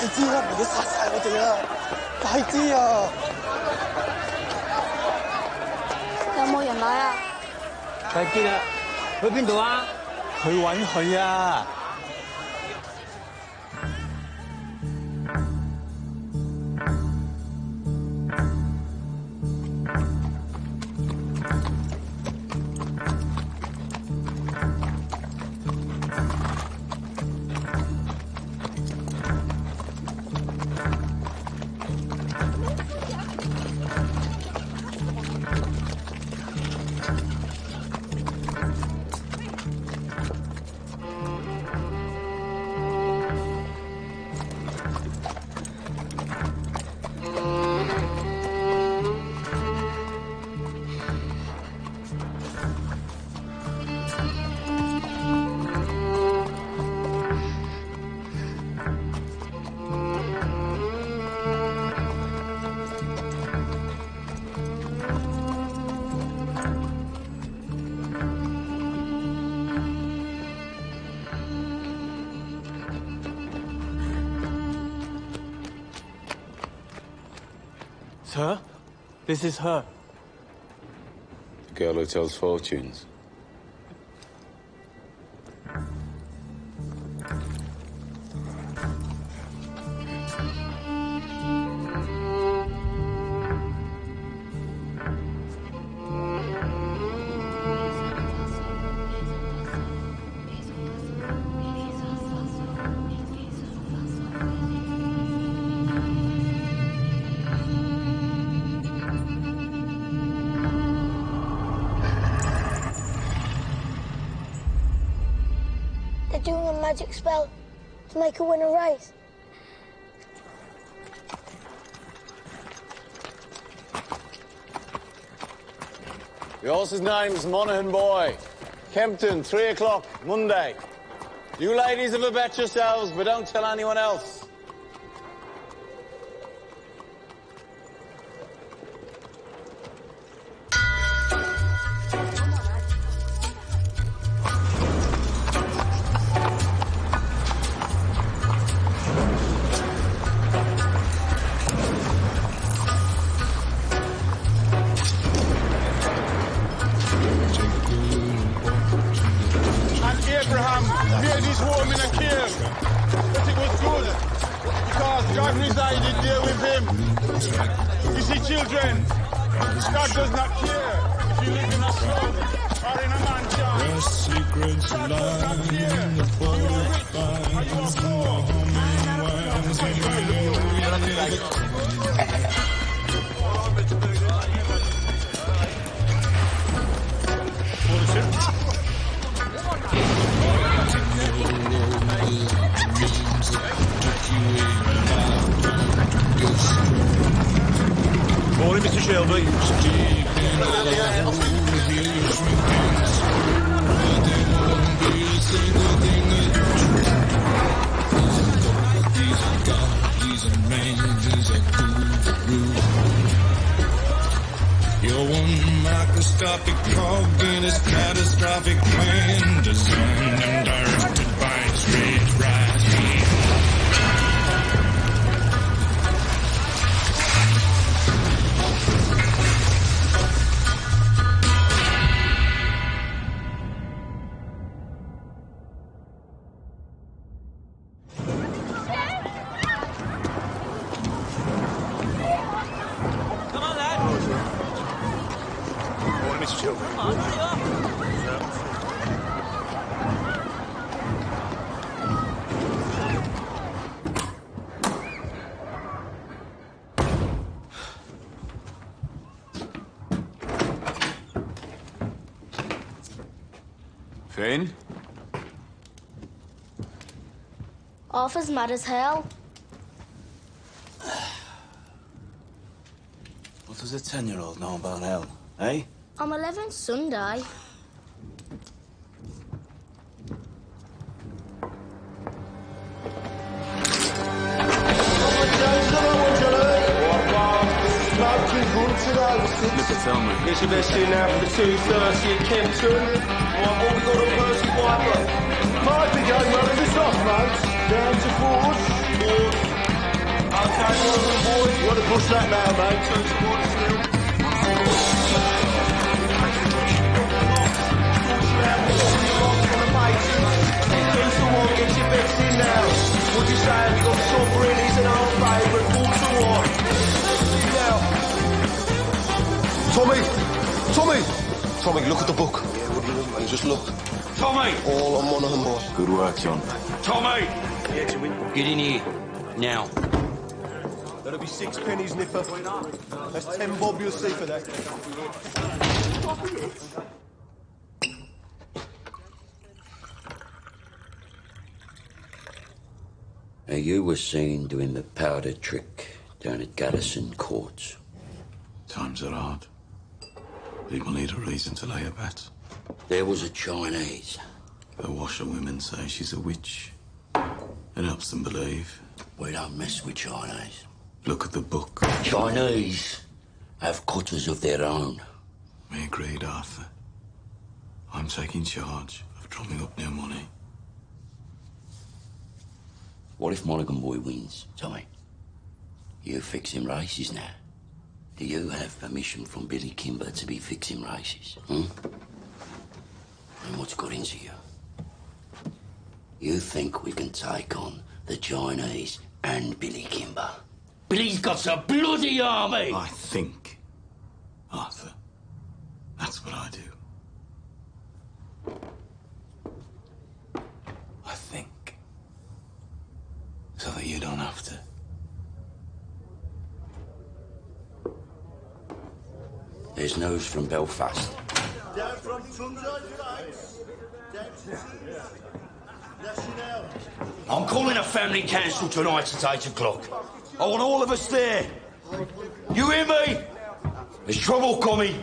知啦，唔係要殺晒我哋啊！快啲啊！有冇人來啊？睇見啦，去邊度啊？去揾佢啊！Sir, this is her. The girl who tells fortunes. Doing a magic spell to make her win a race. The horse's name's Monaghan Boy. Kempton, 3 o'clock, Monday. You ladies have a bet yourselves, but don't tell anyone else. Morning, Mr. Shelby. You're one microscopic cog in his catastrophic plan, designed and directed by his rage rising. Finn? Arthur's mad as hell. What does a 10-year-old know about hell, eh? I'm 11 Sunday. It's your best in now for the 2:30 at Kempton. What we got on Percy Piper? Might be going well in this off, mate. Down to Ford. boy. You want to push that now, mate. Turn towards you. Two to one, get your bets in now. Would you say we've got submarines in our favour? 4 to 1. Tommy! Tommy, look at the book. Yeah, what do you want, mate? Just look. Tommy! All on Monaghan, boy. Good work, John. Tommy! Get in here. Now. That'll be 6 pennies, Nipper. That's 10 bob you'll see for that. Now, you were seen doing the powder trick down at Garrison Courts. Times are hard. People need a reason to lay a bet. There was a Chinese. The washerwomen say she's a witch. It helps them believe. We don't mess with Chinese. Look at the book. Chinese have cutters of their own. We agreed, Arthur. I'm taking charge of drumming up new money. What if Monaghan Boy wins, Tommy? You fixing races now. Do you have permission from Billy Kimber to be fixing races? And what's got into you? You think we can take on the Chinese and Billy Kimber? Billy's got a bloody army! I think, Arthur. That's what I do. I think. So that you don't have to. There's news from Belfast. Down from Sunday Heights. I'm calling a family council tonight at 8 o'clock. I want all of us there. You hear me? There's trouble coming.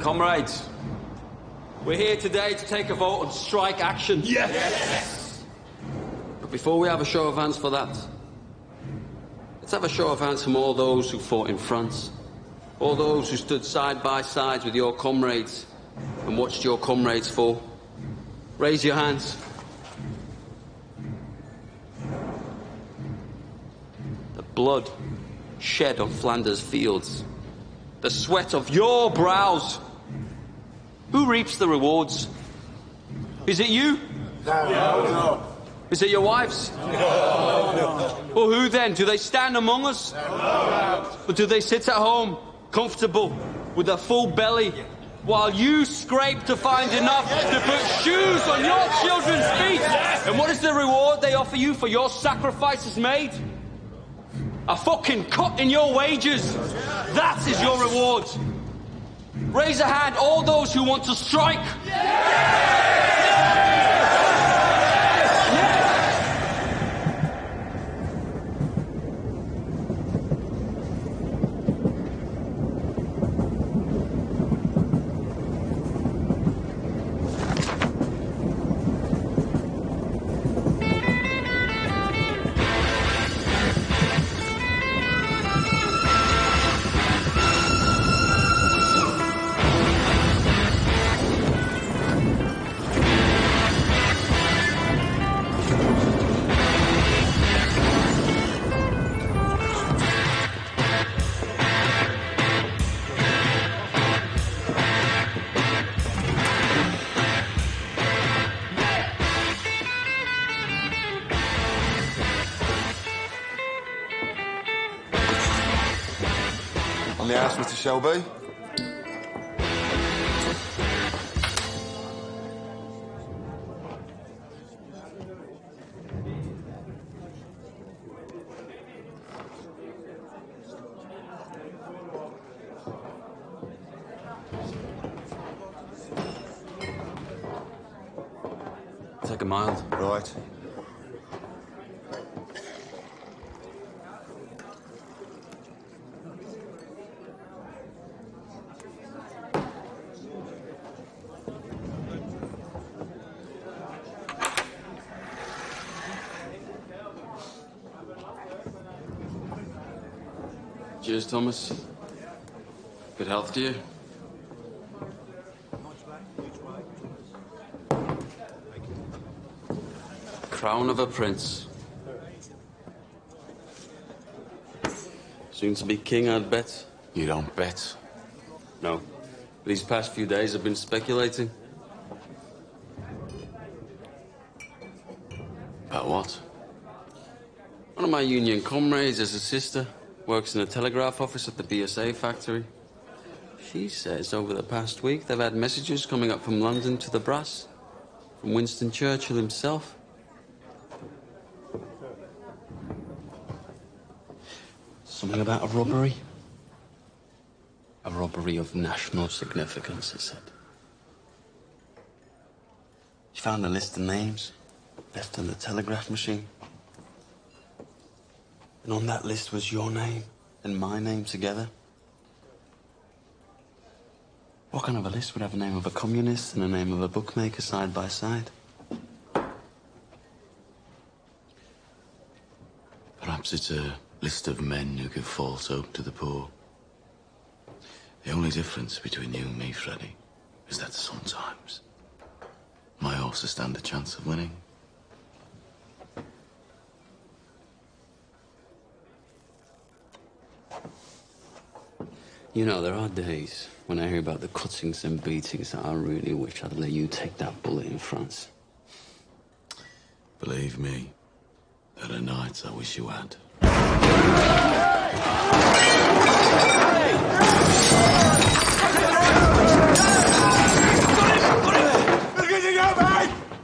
Comrades, we're here today to take a vote on strike action. Yes! But before we have a show of hands for that, let's have a show of hands from all those who fought in France, all those who stood side by side with your comrades and watched your comrades fall. Raise your hands. The blood shed on Flanders fields, the sweat of your brows. Who reaps the rewards? Is it you? No. Is it your wives? No. Well, who then? Do they stand among us? No. Or do they sit at home, comfortable, with a full belly, while you scrape to find enough to put shoes on your children's feet? And what is the reward they offer you for your sacrifices made? A fucking cut in your wages. That is your reward. Raise a hand, all those who want to strike. On the house, Mr. Shelby? Take a mild. Right. Cheers, Thomas. Good health to you. Crown of a prince. Soon to be king, I'd bet. You don't bet. No. These past few days I've been speculating. About what? One of my union comrades has a sister, works in a telegraph office at the BSA factory. She says over the past week they've had messages coming up from London to the brass, from Winston Churchill himself. Something about a robbery. A robbery of national significance, it said. She found a list of names left on the telegraph machine. And on that list was your name and my name together. What kind of a list would have a name of a communist and a name of a bookmaker side by side? Perhaps it's a list of men who give false hope to the poor. The only difference between you and me, Freddy, is that sometimes my horses stand a chance of winning. You know, there are days when I hear about the cuttings and beatings that I really wish I'd let you take that bullet in France. Believe me, there are nights I wish you had.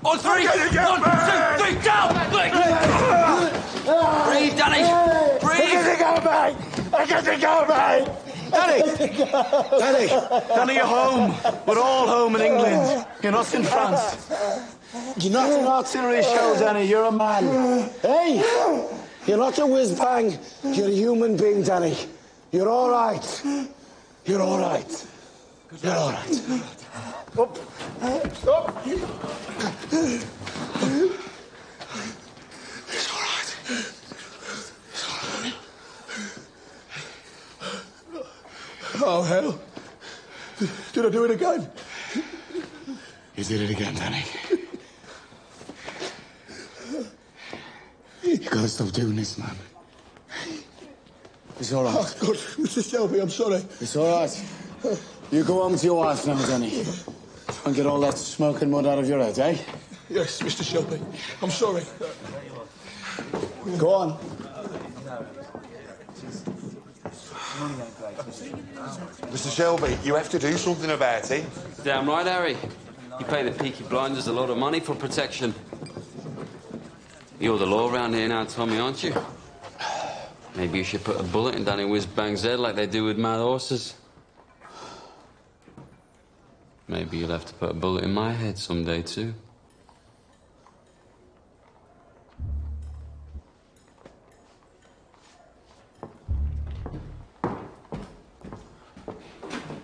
On three! 1, 2, 3, down! Breathe, Danny! Breathe! Danny, you're home. We're all home in England. You're not in France. You're not an artillery shell, Danny. You're a man. Hey! You're not a whiz-bang. You're a human being, Danny. You're all right. You're all right. You're all right. Up. Up. It's all right. It's all right. Oh, hell. Did I do it again? You did it again, Danny. You gotta stop doing this, man. It's all right. Oh, God, Mr. Shelby, I'm sorry. It's all right. You go home to your wife now, Danny. And get all that smoke and mud out of your head, eh? Yes, Mr. Shelby. I'm sorry. Go on. Mr. Shelby, you have to do something about it. Damn right, Harry. You pay the Peaky Blinders a lot of money for protection. You're the law around here now, Tommy, aren't you? Maybe you should put a bullet in Danny Whiz-Bang's head like they do with mad horses. Maybe you'll have to put a bullet in my head someday, too.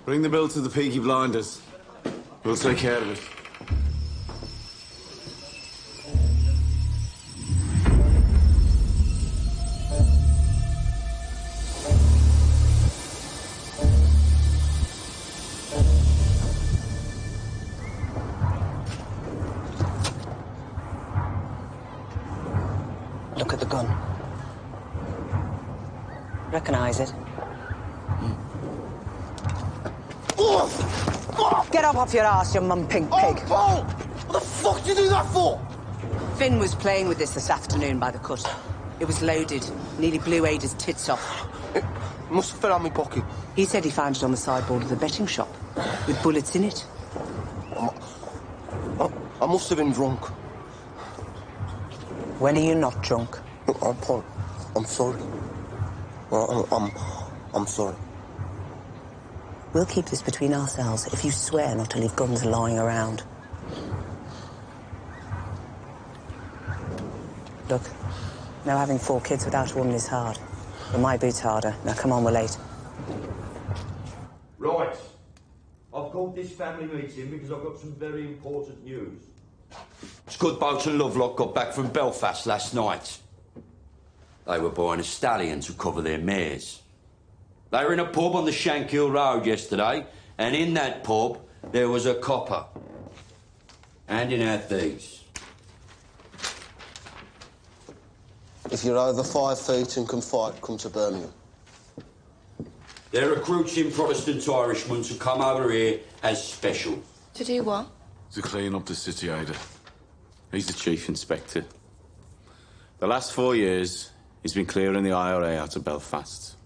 Bring the bill to the Peaky Blinders. We'll take care of it. Look at the gun. Recognize it? Get up off your ass, you mum-pink pig. Oh, Paul! What the fuck did you do that for? Finn was playing with this afternoon by the cut. It was loaded. Nearly blew Ada's tits off. It must have fell out my pocket. He said he found it on the sideboard of the betting shop, with bullets in it. I must have been drunk. When are you not drunk? I'm sorry. I'm sorry. We'll keep this between ourselves if you swear not to leave guns lying around. Look, now having 4 kids without a woman is hard. But my boot's harder. Now come on, we're late. Right. I've called this family meeting because I've got some very important news. Scudboat and Lovelock got back from Belfast last night. They were buying a stallion to cover their mares. They were in a pub on the Shankill Road yesterday, and in that pub there was a copper handing out these. If you're over 5 feet and can fight, come to Birmingham. They're recruiting Protestant Irishmen to come over here as special. To do what? To clean up the city, Ada. He's the chief inspector. The last 4 years, he's been clearing the IRA out of Belfast.